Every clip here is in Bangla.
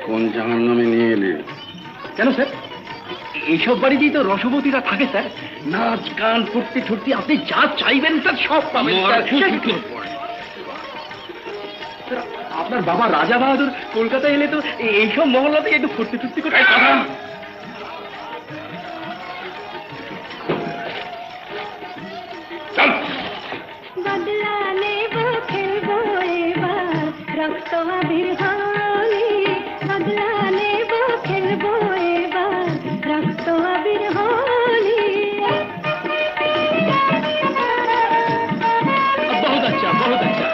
কোন জাহান্নামে নিয়ে এলে? কেন স্যার, এইসব বাড়িতেই তো রসবতীরা থাকে স্যার। নাচ গান ফুর্তি ঠুর্তি আপনি যা চাইবেন স্যার সব পাবেন। আপনার বাবা রাজা বাহাদুর কলকাতায় এলে তো এইসব মহল্লাতে একটু ফুর্তি টুর্তি করে কথা। बदला लेबो खेलबो एबार रक्त आबिर होली बदला लेबो खेलबो एबार रक्त आबिर होली बहुत अच्छा बहुत अच्छा।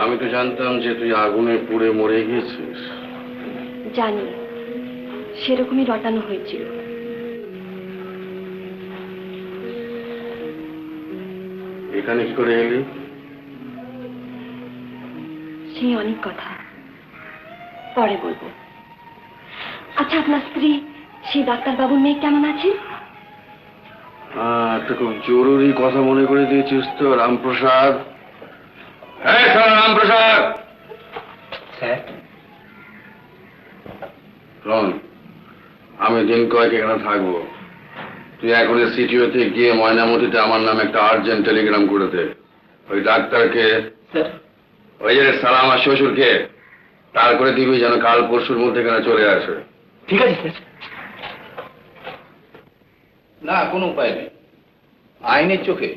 আমি তো জানতাম যে তুই আগুনে পুড়ে মরে গিয়েছিস। জানি, সেরকমই রটানো হয়েছিল। এখানে কি করে এলি? সেই অনেক কথা পরে বলবো। আচ্ছা, আপনার স্ত্রী সেই ডাক্তারবাবুর মেয়ে কেমন আছে? একটা খুব জরুরি কথা মনে করে দিয়েছিস তো, রামপ্রসাদ। হ্যাঁ স্যার, রামপ্রসাদ স্যার। শোন, আমি দিন কয়েক এখানে থাকবো। তুই এখন সিটিওতে গিয়ে ময়নামতিতে আমার নামে একটা আর্জেন্ট টেলিগ্রাম করে দে। ওই ডাক্তারকে, স্যার ওই যে সালাম আর শ্বশুরকে তার করে দিবি যেন কাল পরশুর মধ্যে এখানে চলে আসে। ঠিক আছে স্যার। না, কোনো উপায় নেই। আইনের চোখে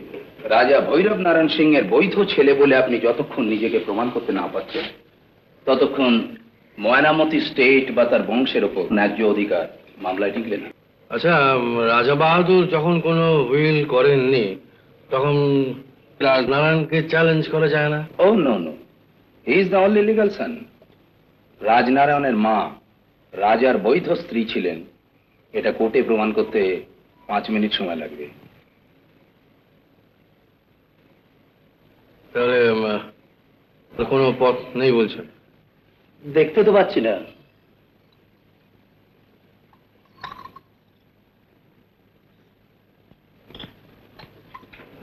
রাজা ভৈরব নারায়ণ সিং এর বৈধ ছেলে বলে আপনি যতক্ষণ নিজেকে প্রমাণ করতে না পারছেন, ততক্ষণ ময়নামতি স্টেট বা তার বংশের ওপর ন্যায্য অধিকার মামলায় টিকবে না। আচ্ছা, রাজা বাহাদুর যখন কোনো হুইল করেননি তখন রাজনারায়ণকে চ্যালেঞ্জ করা যায় না? Oh no no, he is the only legal son. রাজনারায়ণের মা রাজার বৈধ স্ত্রী ছিলেন, এটা কোর্টে প্রমাণ করতে 5 মিনিট সময় লাগবে। তাহলে কোনো পথ নেই বলছেন? দেখতে তো পাচ্ছি না।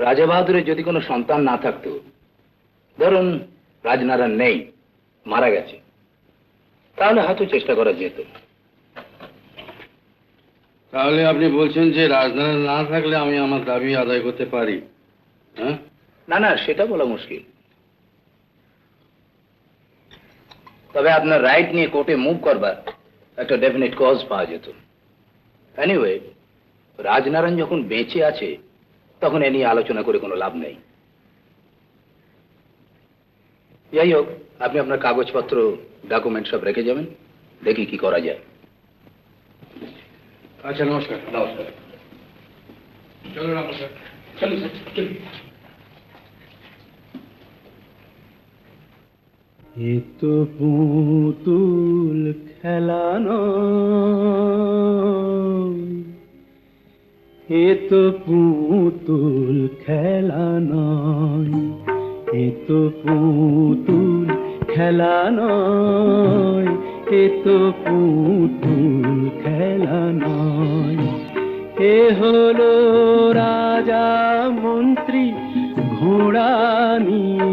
রাজা বাহাদুরের যদি কোনো সন্তান না থাকতো, ধরুন রাজনারায়ণ নেই, মারা গেছে, তাহলে হয়তো চেষ্টা করা যেত। তাহলে আপনি বলছেন যে রাজনারায়ণ না থাকলে আমি আমার দাবি আদায় করতে পারি? হ্যাঁ, না না, সেটা বলা মুশকিল। তবে আপনার রাইট নিয়ে কোর্টে মুভ করবার একটা ডেফিনেট কজ পাওয়া যেত। এনিওয়ে, রাজনারায়ণ যখন বেঁচে আছে তখন এ নিয়ে আলোচনা করে কোনো লাভ নেই। যাই হোক, আপনি আপনার কাগজপত্র ডকুমেন্ট সব রেখে যাবেন, দেখি কি করা যায়। আচ্ছা, নমস্কার। নমস্কার। চলো রামপ্রসাদ। চলুন স্যার, চলুন। এ তো পুতুল খেলানো, এ তো পুতুল খেলানো, এ তো পুতুল খেলানো, এ তো পুতুল খেলানো। এ হলো রাজা মন্ত্রী ঘোড়া নিয়ে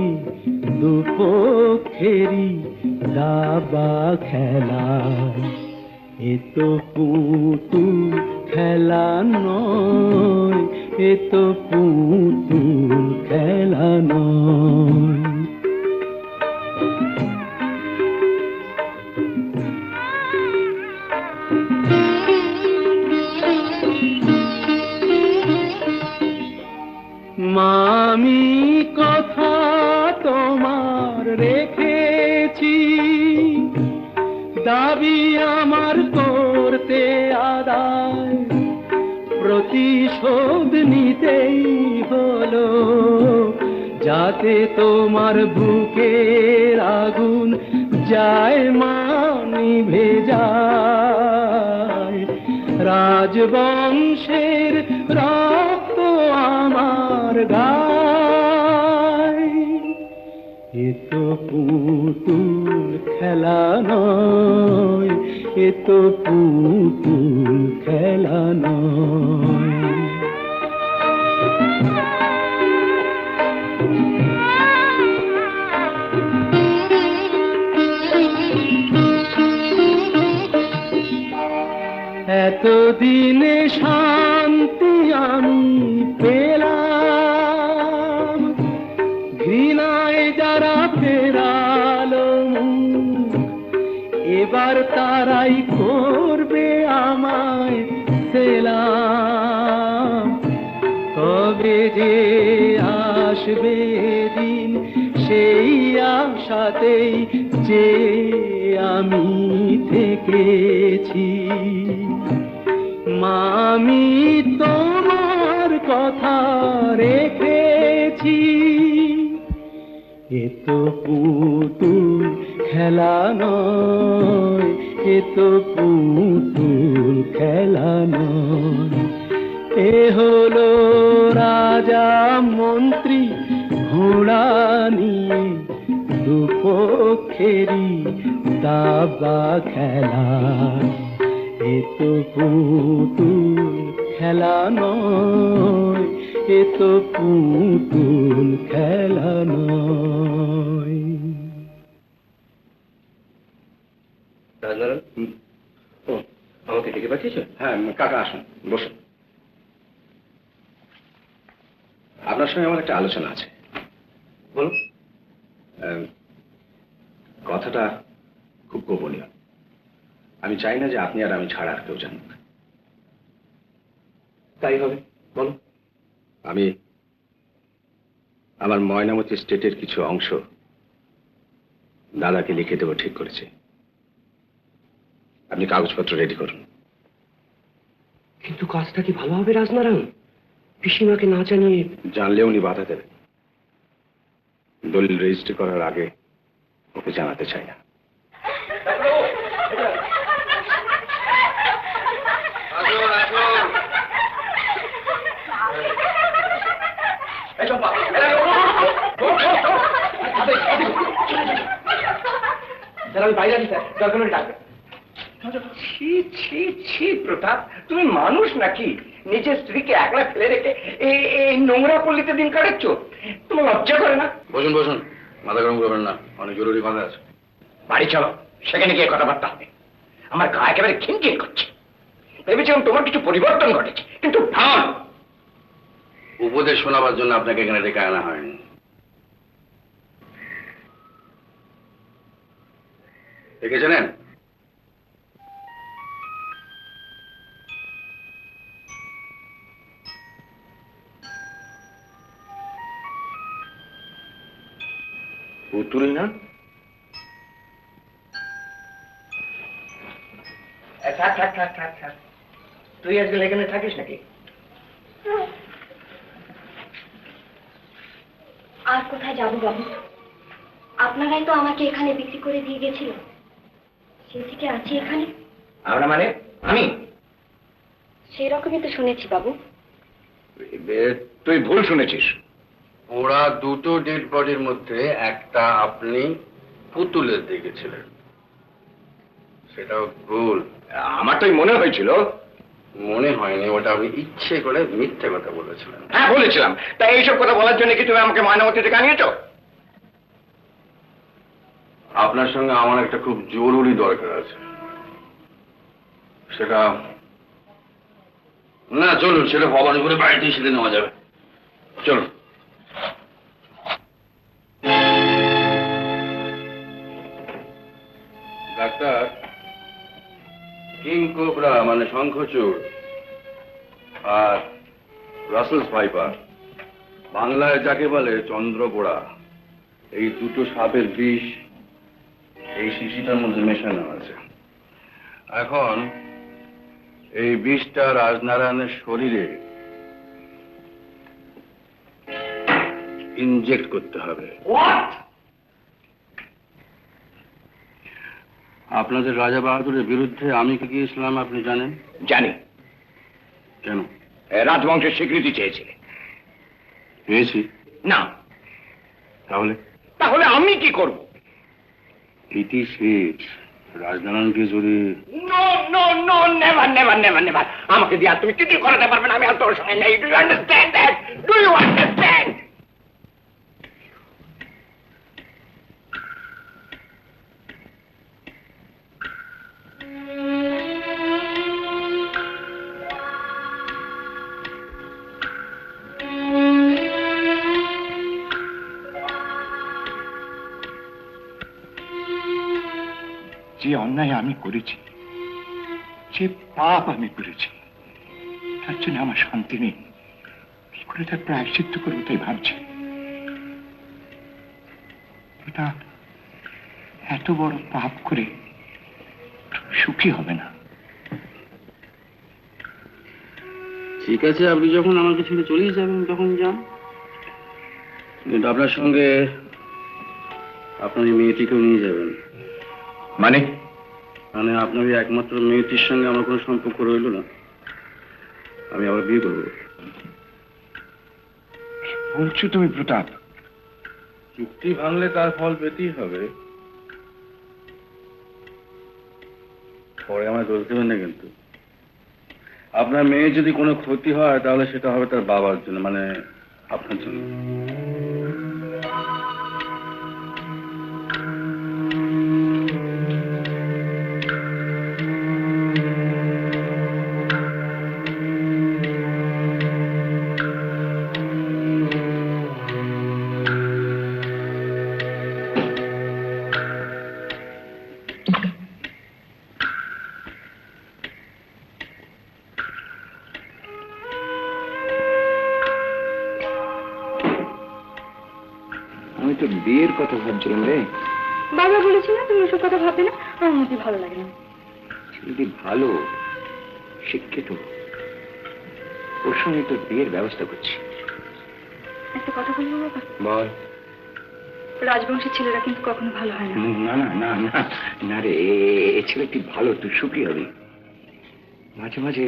দুপক্ষেরই দাবা খেলা। এ তো পুতুল খেলা নয়, এ তো পুতুল খেলা নয়। মামি কথা তোমার রেখেছি, দাবি আমার করতে আদায়, প্রতিশোধ নিতেই হলো, যাতে তোমার বুকের আগুন যায় মানি ভেজায়। রাজবংশের রক্ত আমার গায়। এ তো পুতুল খেলা নয়, এ তো পুতুল খেলা নয়। এতদিনে শান্তি আমি পেলাম, ঘৃণায় যারা ফেরালো মুখ, এবার তারাই করবে আমায় সেলাম। কবে যে আসবে দিন, সেই আশাতেই যে আমি থেকেছি। মামি তোমার কথা রেখেছি, এ তো পুতুল খেলা নয়, এ তো পুতুল খেলা নয়। এ হলো রাজা মন্ত্রী ঘোড়া নিয়ে দুপক্ষেরই দাবা খেলা। এ তো পুতুল খেলা নয়, এ তো পুতুল খেলা নয়। রাজনারায়ণ, ও আমাকে ডেকে পাঠিয়েছো? হ্যাঁ, কাকা আসুন, বসুন। আপনার সঙ্গে আমার একটা আলোচনা আছে। বলুন। কথাটা খুব গোপনীয়। আমি চাই না যে আপনি আর আমি ছাড়া আর কেউ জানুক। তাই হবে, বলুন। আমি আমার ময়নামতি স্টেটের কিছু অংশ দাদাকে লিখে দেবো ঠিক করেছি। আপনি কাগজপত্র রেডি করুন। কিন্তু কাজটা কি ভালো হবে রাজনারায়ণ? পিসিমাকে না জানিয়ে? জানলে উনি বাধা দেবেন। দলিল রেজিস্ট্রি করার আগে ওকে জানাতে চাই না। আমি বাইরে আছি স্যার, দরকার হলে ডাকবেন। ছি ছি ছি প্রতাপ, তুমি মানুষ নাকি? নিজের স্ত্রীকে একলা ফেলে রেখে এই নোংরা পল্লীতে দিন কাটাচ্ছ? তোমার লজ্জা করে না? বসুন বসুন, মাথা গরম করবেন না, অনেক জরুরি কথা আছে। বাড়ি চলো, সেখানে গিয়ে কথাবার্তা হবে। আমার গা একেবারে খিনখিন করছে। ভেবেছিলাম তোমার কিছু পরিবর্তন ঘটেছে, কিন্তু ভান। উপদেশ শোনাবার জন্য আপনাকে এখানে ডেকে আনা হয়নি। দেখেছিলেন? পুতুল না? থাক থাক থাক থাক থাক, তুই আজকাল এখানে থাকিস নাকি? আর কোথায় যাবো বাবু? আপনারাই তো আমাকে এখানে বিক্রি করে দিয়ে গেছিল, সে থেকে আছি এখানে। আমরা মানে? আমি? সেই রকমই তো শুনেছি বাবু। তুই ভুল শুনেছিস। ওরা দুটো ডেড বডির মধ্যে একটা আপনি পুতুলের দেখেছিলেন, সেটাও ভুল। আমার তো মনে হয়েছিল। মনে হয়নি, ওটা আপনি ইচ্ছে করে মিথ্যে কথা বলেছিলেন। হ্যাঁ বলেছিলাম, তাই এইসব কথা বলার জন্য কি তুমি আমাকে ময়নামতি থেকে আনিয়েছো? আপনার সঙ্গে আমার একটা খুব জরুরি দরকার আছে। সেটা না, চলুন, সেটা ভবানীপুরে বাড়িতেই সেটা নেওয়া যাবে। চলুন। ডাক্তার, কিং কোবরা মানে শঙ্খচূড় আর রাসেলস ভাইপার, বাংলায় যাকে বলে চন্দ্রপোড়া, এই দুটো সাপের বিষ এই শিশিটার মধ্যে মেশানো আছে। এখন এই বিষটা রাজনারায়ণের শরীরে ইনজেক্ট করতে হবে। আপনাদের রাজা বাহাদুরের বিরুদ্ধে আমি কি গিয়েছিলাম আপনি জানেন? জানি। কেন? রাজবংশের স্বীকৃতি চেয়েছিলে। পেয়েছি। না। তাহলে? তাহলে আমি কি করব? ইতি শেষ। রাজনারায়ণকে যদি... no no no, never never never never. আমাকে দিয়ে আর তুমি কিছু করাতে পারবে না। আমি আর তোর সঙ্গে নেই। Do you understand that? Do you understand? যে অন্যায় আমি করেছি, যে পাপ আমি করেছি, তার জন্য আমার শান্তি নেই। কি করে তার প্রায়শ্চিত্ত করবো তাই ভাবছি। এটা এত বড় পাপ করে সুখী হবে না। ঠিক আছে, আপনি যখন আমাকে ছেড়ে চলেই যাবেন তখন যান, কিন্তু আপনার সঙ্গে আপনার এই মেয়েটিকেও নিয়ে যাবেন। মানে? মানে আপনার এই একমাত্র মেয়েটির সঙ্গে আমার কোনো সম্পর্ক রইল না, আমি আবার বিয়ে করবো। বলছো তুমি প্রতাপ? চুক্তি ভাঙলে তার ফল পেতেই হবে। পরে আমায় দোষ দেবেন না কিন্তু। আপনার মেয়ে যদি কোনো ক্ষতি হয় তাহলে সেটা হবে তার বাবার জন্য, মানে আপনার জন্য। তো বিয়ের কথা ভাবছিলাম রে। বাবা বলেছি না তুমি ওসব কথা ভাববে না, আমার মোটেই ভালো লাগে না। ছেলেটি ভালো, শিক্ষিত, ওর সঙ্গে তোর বিয়ের ব্যবস্থা করছি। একটা কথা বলবো বাবা, বল। রাজবংশের ছেলেরা কিন্তু কখনো ভালো হয় না। না না না না না রে, এ ছেলেটি ভালো, তুই সুখী হবি। মাঝে মাঝে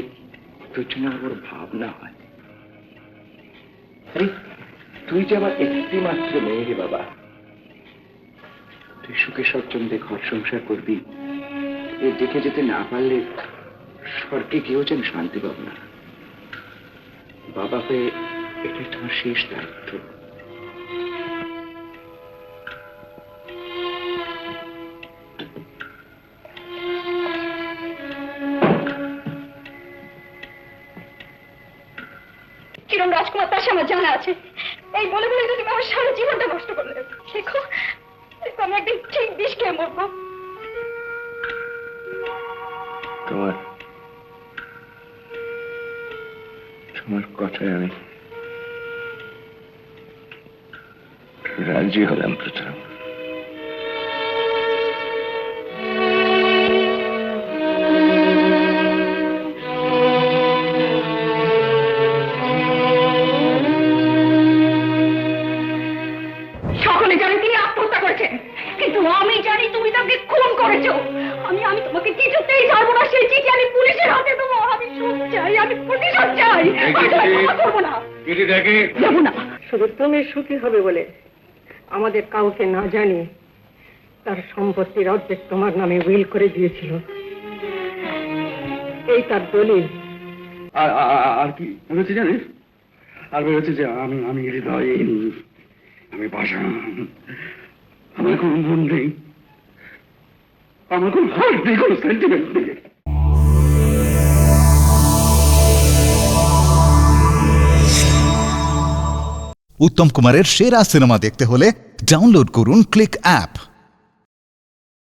তোর জন্য আমার বড় ভাবনা হয়। আরে তুই যে আমার একটি মাত্র মেয়ে রে বাবা, তুই সুখে স্বচ্ছন্দে ঘর সংসার করবি, এ দেখে যেতে না পারলে স্বর্গে কেউ যেন শান্তি পাব না। বাবা হয়ে এটাই তোমার শেষ দায়িত্ব। কিরণ রাজকুমার পাশে আমার জানা আছে, এই বলে বলে যদি আমার সারা জীবনটা নষ্ট করলে। দেখো দেখো, আমি একদিন ঠিক বিষ খেয়ে মরবো। তোমার তোমার কথায় আমি রাজি হলাম প্রথম। সকলে জানেন তিনি আত্মহত্যা করেছেন, কিন্তু আমি জানি তুমি তাকে খুন করেছো। আমি তোমাকে কিছুতেই ছাড়বো না, সেই চিঠি আমি পুলিশের হাতে দেবো। আমি সুখ চাই, আমি প্রতিশোধ চাই, আমি ক্ষমা করবো না, দেবো না। শুধু তুমি সুখী হবে বলে আমাদের কাউকে না জানিয়ে তার সম্পত্তির অর্ধেক তোমার নামে উইল করে দিয়েছিল। এই তার দলিল। আর কি হয়েছে জানিস? আর বেরোচ্ছে যে আমি হৃদয়হীন, আমি পাষাণ, আমার কোনো মন নেই, আমার কোনো হার্ট নেই, কোনো সেন্টিমেন্ট নেই। উত্তম কুমারের সেরা সিনেমা দেখতে হলে ডাউনলোড করুন ক্লিক অ্যাপ।